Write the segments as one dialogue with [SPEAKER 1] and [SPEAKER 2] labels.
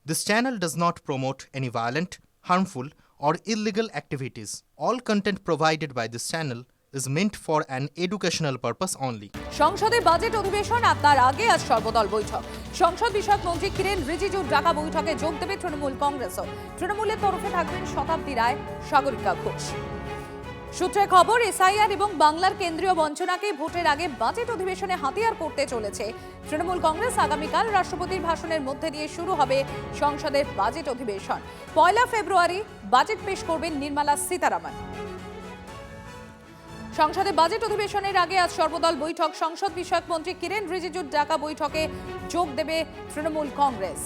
[SPEAKER 1] This channel does not promote any violent, harmful, or illegal activities. All content provided by this channel is meant for an educational purpose only.
[SPEAKER 2] সংসদে budget অধিবেশন আর তার আগে আজ সর্বদল বৈঠক। সংসদ বিষয়ক মন্ত্রী কিরেন রিজিজুর ডাকা বৈঠকে যোগ দেবে তৃণমূল কংগ্রেসও। তৃণমূলের তরফে থাকবেন শতাব্দী রায়, সাগরিকা ঘোষ। সূত্রে খবর, এসআইআর এবং বাংলার কেন্দ্রীয় বঞ্চনাকে ভোটের আগে বাজেট অধিবেশনে হাতিয়ার করতে চলেছে তৃণমূল কংগ্রেস। আগামীকাল রাষ্ট্রপতির ভাষণের মধ্যে দিয়ে শুরু হবে সংসদের বাজেট অধিবেশন। 1 ফেব্রুয়ারি বাজেট পেশ করবেন নির্মলা সীতারামন। সংসদে বাজেট অধিবেশনের আগে আজ সর্বদল বৈঠক। সংসদ বিষয়ক মন্ত্রী কিরেন রিজিজুর ডাকা বৈঠকে যোগ দেবে তৃণমূল কংগ্রেস।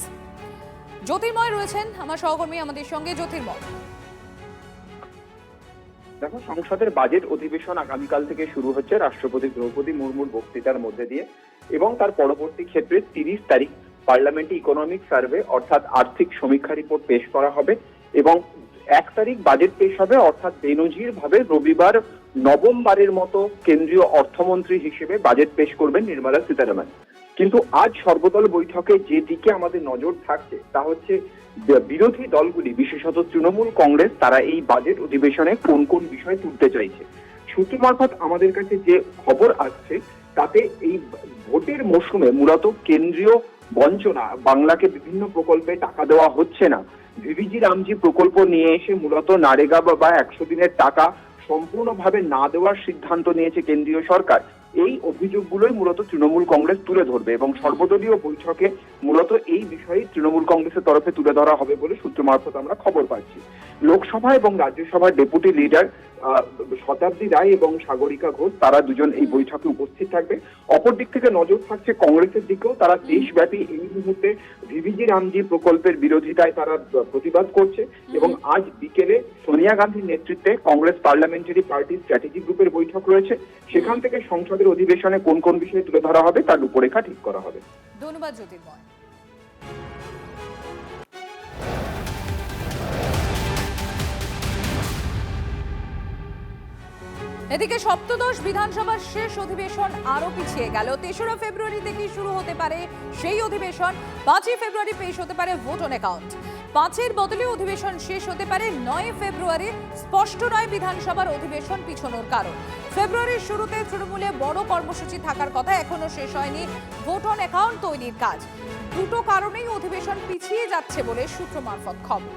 [SPEAKER 2] জ্যোতির্ময় রয়েছেন আমার সহকর্মী, আমাদের সঙ্গে জ্যোতির্ময়।
[SPEAKER 3] দেখো, সংসদের বাজেট অধিবেশন আগামীকাল থেকে শুরু হচ্ছে রাষ্ট্রপতি দ্রৌপদী মুর্মুর বক্তৃতার মধ্যে দিয়ে, এবং তার পরবর্তী ক্ষেত্রে 30 তারিখ পার্লামেন্টে ইকোনমিক সার্ভে অর্থাৎ আর্থিক সমীক্ষা রিপোর্ট পেশ করা হবে, এবং 1 তারিখ বাজেট পেশ হবে, অর্থাৎ বেনজির ভাবে রবিবার নবমবারের মতো কেন্দ্রীয় অর্থমন্ত্রী হিসেবে বাজেট পেশ করবেন নির্মলা সীতারামন। কিন্তু আজ সর্বদল বৈঠকে যে দিকে আমাদের নজর থাকছে তা হচ্ছে বিরোধী দলগুলি, বিশেষত তৃণমূল কংগ্রেস, তারা এই বাজেট অধিবেশনে কোন কোন বিষয় তুলতে চাইছে। সূত্র মারফত আমাদের কাছে যে খবর আসছে তাতে এই ভোটের মৌসুমে মূলত কেন্দ্রীয় বঞ্চনা, বাংলাকে বিভিন্ন প্রকল্পে টাকা দেওয়া হচ্ছে না, ভিভিজি রামজি প্রকল্প নিয়ে এসে মূলত নারেগা বা 100 দিনের টাকা সম্পূর্ণভাবে না দেওয়ার সিদ্ধান্ত নিয়েছে কেন্দ্রীয় সরকার। এই অভিযোগগুলোই মূলত তৃণমূল কংগ্রেস তুলে ধরবে, এবং সর্বদলীয় বৈঠকে মূলত এই বিষয়ে তৃণমূল কংগ্রেসের তরফে তুলে ধরা হবে বলে সূত্র মারফত আমরা খবর পাচ্ছি। লোকসভা এবং রাজ্যসভার ডেপুটি লিডার শতাব্দী রায় এবং সাগরিকা ঘোষ, তারা দুজন এই বৈঠকে উপস্থিত থাকবে। অপর দিক থেকে নজর থাকছে কংগ্রেসের দিকেও। তারা দেশব্যাপী এই মুহূর্তে ভিভিজি রামজি প্রকল্পের বিরোধিতায় তারা প্রতিবাদ করছে, এবং আজ বিকেলে সোনিয়া গান্ধীর নেতৃত্বে কংগ্রেস পার্লামেন্টারি পার্টি স্ট্র্যাটেজি গ্রুপের বৈঠক রয়েছে। সেখান থেকে সংসদের অধিবেশনে কোন কোন বিষয়ে তুলে ধরা হবে তার রূপরেখা ঠিক করা হবে।
[SPEAKER 2] ধন্যবাদ জ্যোতির্ময়। এদিকে সপ্তদশ বিধানসভার শেষ অধিবেশন আরো পিছিয়ে গেল। 3রা ফেব্রুয়ারি থেকে শুরু হতে পারে সেই অধিবেশন। 5 ফেব্রুয়ারি পেশ হতে পারে ভোট অন অ্যাকাউন্ট। 5-এর বদলে অধিবেশন শেষ হতে পারে 9 ফেব্রুয়ারি। স্পষ্ট নয় বিধানসভার অধিবেশন পিছনোর কারণ। ফেব্রুয়ারির শুরুতে তৃণমূলে বড় কর্মসূচি থাকার কথা, এখনো শেষ হয়নি ভোট অন অ্যাকাউন্ট তৈরির কাজ। দুটো কারণেই অধিবেশন পিছিয়ে যাচ্ছে বলে সূত্র মারফত খবর।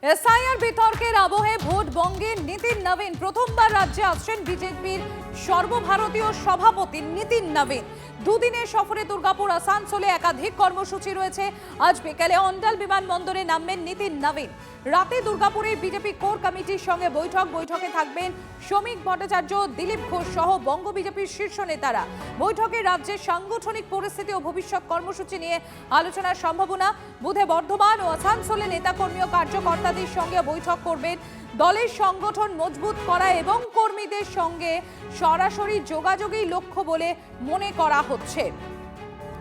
[SPEAKER 2] এসআইআর বিতর্কের আবহে ভোট বঙ্গে নীতিন নবীন। প্রথমবার রাজ্যে আসছেন বিজেপির সর্বভারতীয় সভাপতি নীতিন নবীন। দুদিনের সফরে দুর্গাপুর, আসানসোলে একাধিক কর্মসূচি রয়েছে। আজ বিকেলে অন্ডাল বিমানবন্দরে নামবেন নীতিন নবীন। রাতে দুর্গাপুরে বিজেপি কোর কমিটির সঙ্গে বৈঠকে থাকবেন শ্রমিক ভট্টাচার্য, দিলীপ ঘোষ সহ বঙ্গ বিজেপির শীর্ষ নেতারা। বৈঠকে রাজ্যের সাংগঠনিক পরিস্থিতি ও ভবিষ্যৎ কর্মসূচি নিয়ে আলোচনার সম্ভাবনা। বুধে বর্ধমান ও আসানসোলে নেতাকর্মী ও কার্যকর্তাদের সঙ্গে বৈঠক করবেন। দলের সংগঠন মজবুত করা এবং কর্মীদের সঙ্গে সরাসরি যোগাযোগই লক্ষ্য বলে মনে করা হচ্ছে।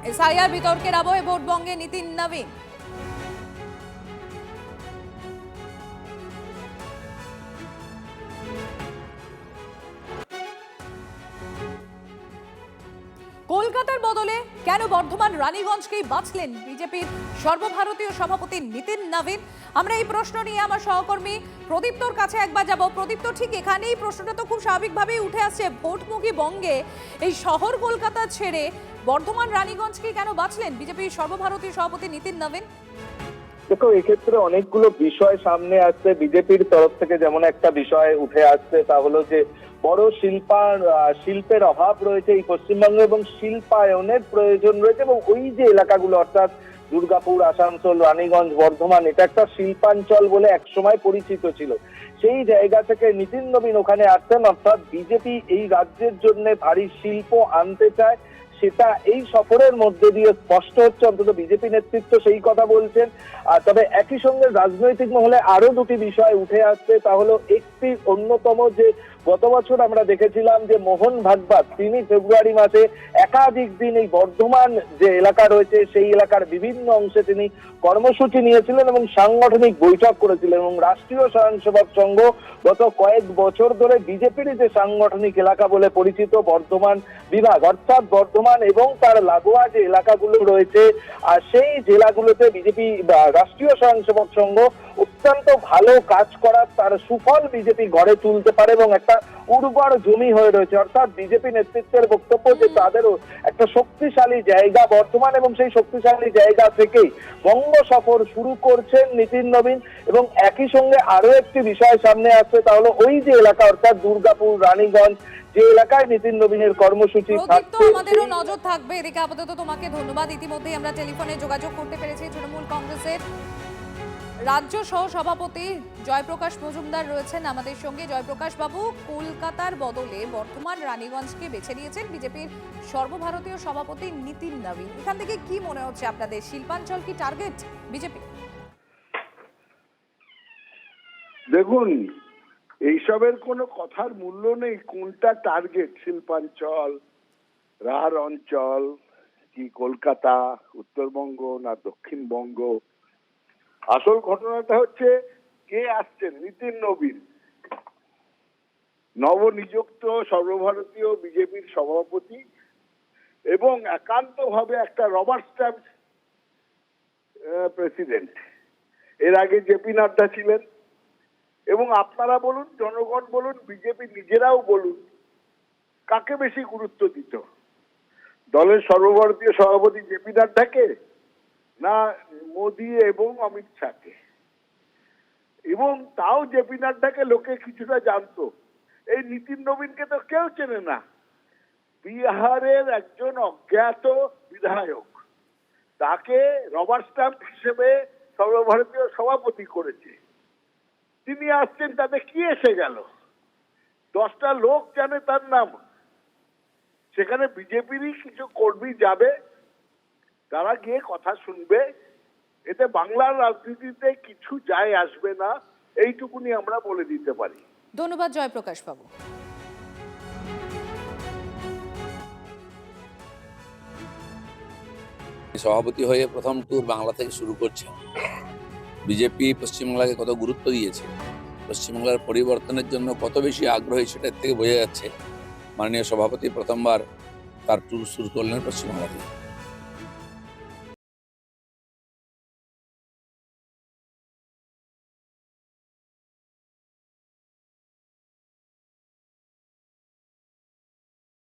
[SPEAKER 2] এসআইআর বিতর্কের আবহে ভোটবঙ্গে নীতিন নবীন। কলকাতার বদলে কেন বর্ধমান রানীগঞ্জকেই বাছলেন বিজেপির সর্বভারতীয় সভাপতি নীতিন নবীন? আমরা এই প্রশ্ন নিয়ে আমার সহকর্মী প্রদীপ্তর কাছে একবার যাব। প্রদীপ্ত, ঠিক এখানেই প্রশ্নটা তো খুব স্বাভাবিকভাবেই উঠে আসছে, ভোটমুখী বঙ্গে এই শহর কলকাতা ছেড়ে বর্ধমান রানীগঞ্জকেই কেন বাছলেন বিজেপির সর্বভারতীয় সভাপতি নীতিন নবীন?
[SPEAKER 4] দেখো, এক্ষেত্রে অনেকগুলো বিষয় সামনে আসছে। বিজেপির তরফ থেকে যেমন একটা বিষয় উঠে আসছে, তা হলো যে বড় শিল্পের অভাব রয়েছে এই পশ্চিমবঙ্গে, এবং শিল্পায়নের প্রয়োজন রয়েছে, এবং ওই যে এলাকাগুলো অর্থাৎ দুর্গাপুর, আসানসোল, রানীগঞ্জ, বর্ধমান, এটা একটা শিল্পাঞ্চল বলে একসময় পরিচিত ছিল। সেই জায়গা থেকে নীতিন নবীন ওখানে আসছেন, অর্থাৎ বিজেপি এই রাজ্যের জন্য ভারী শিল্প আনতে চায়। সেটা এই সফরের মধ্যে দিয়ে স্পষ্ট হচ্ছে, অন্তত বিজেপি নেতৃত্ব সেই কথা বলছেন। তবে একই সঙ্গে রাজনৈতিক মহলে আরো দুটি বিষয় উঠে আসছে, তা হলো একটি অন্যতম যে গত বছর আমরা দেখেছিলাম যে মোহন ভাগবত তিনি ফেব্রুয়ারি মাসে একাধিক দিন এই বর্ধমান যে এলাকা রয়েছে সেই এলাকার বিভিন্ন অংশে তিনি কর্মসূচি নিয়েছিলেন এবং সাংগঠনিক বৈঠক করেছিলেন। এবং রাষ্ট্রীয় স্বয়ংসেবক সংঘ গত কয়েক বছর ধরে বিজেপির যে সাংগঠনিক এলাকা বলে পরিচিত বর্ধমান বিভাগ, অর্থাৎ বর্ধমান এবং তার লাগোয়া যে এলাকাগুলো রয়েছে আর সেই জেলাগুলোতে বিজেপি রাষ্ট্রীয় স্বয়ংসেবক সংঘ অত্যন্ত ভালো কাজ করার তার সুফল বিজেপি গড়ে তুলতে পারে এবং একটা উর্বর জমি হয়ে রয়েছে। অর্থাৎ বিজেপি নেতৃত্বের বক্তব্য যে তাদেরও একটা শক্তিশালী জায়গা বর্তমান এবং সেই শক্তিশালী জায়গা থেকেই বঙ্গ সফর শুরু করছেন নীতিন নবীন। এবং একই সঙ্গে আরো একটি বিষয় সামনে আসছে, তা হলো ওই যে এলাকা অর্থাৎ দুর্গাপুর, রানীগঞ্জ যে এলাকায় নীতিন নবীনের কর্মসূচি থাকছে।
[SPEAKER 2] আমাদেরও নজর থাকবে এদিকে। আপাতত তোমাকে ধন্যবাদ। ইতিমধ্যেই আমরা টেলিফোনে যোগাযোগ করতে পেরেছি তৃণমূল কংগ্রেসের রাজ্য সহ সভাপতি জয়প্রকাশ মজুমদার রয়েছেন আমাদের সঙ্গে। জয়প্রকাশ বাবু, কলকাতার বদলে বর্ধমান রানীগঞ্জকে বেছে নিয়েছেন বিজেপির সর্বভারতীয় সভাপতি নীতিন নবীন। এখান থেকে কি মনে হচ্ছে আপনাদের, শিল্পাঞ্চল কি টার্গেট বিজেপি?
[SPEAKER 5] দেখুন, এইসবের কোনো কথার মূল্য নেই। কোনটা টার্গেট? শিল্পাঞ্চল, রাঢ় অঞ্চল কি কলকাতা, উত্তরবঙ্গ না দক্ষিণবঙ্গ? আসল ঘটনাটা হচ্ছে কে আসছেন? নীতিন নবীন, নবনিযুক্ত সর্বভারতীয় বিজেপির সভাপতি এবং একান্তভাবে একটা রবার স্ট্যাম্প প্রেসিডেন্ট। এর আগে জেপি নাড্ডা ছিলেন এবং আপনারা বলুন, জনগণ বলুন, বিজেপি নিজেরাও বলুন, কাকে বেশি গুরুত্ব দিত? দলের সর্বভারতীয় সভাপতি জেপি নাড্ডাকে না মোদি এবং অমিত শাহকে? এবং তাও জেপি নাড্ডাকে লোকে কিছুটা জানতো, এই নীতিন নবীনকে তো কেউ চেনে না। বিহারের একজন অজ্ঞাত বিধায়ক, তাকে রবার স্ট্যাম্প হিসেবে সর্বভারতীয় সভাপতি করেছে। তিনি আসছেন, তাতে কি এসে গেল? 10টা লোক জানে তার নাম। সেখানে বিজেপিরই কিছু কর্মী যাবে, তারা গিয়ে কথা শুনবে। এতে বাংলার রাজনীতিতে কিছু যায় আসবে না, এইটুকুনি আমরা বলে দিতে পারি।
[SPEAKER 2] ধন্যবাদ জয়প্রকাশ বাবু।
[SPEAKER 6] সভাপতি হয়ে প্রথম ট্যুর বাংলা থেকে শুরু করছে। বিজেপি পশ্চিমবাংলাকে কত গুরুত্ব দিয়েছে, পশ্চিমবাংলার পরিবর্তনের জন্য কত বেশি আগ্রহী, সেটার থেকে বোঝা যাচ্ছে। মাননীয় সভাপতি প্রথমবার তার ট্যুর শুরু করলেন পশ্চিমবাংলা থেকে।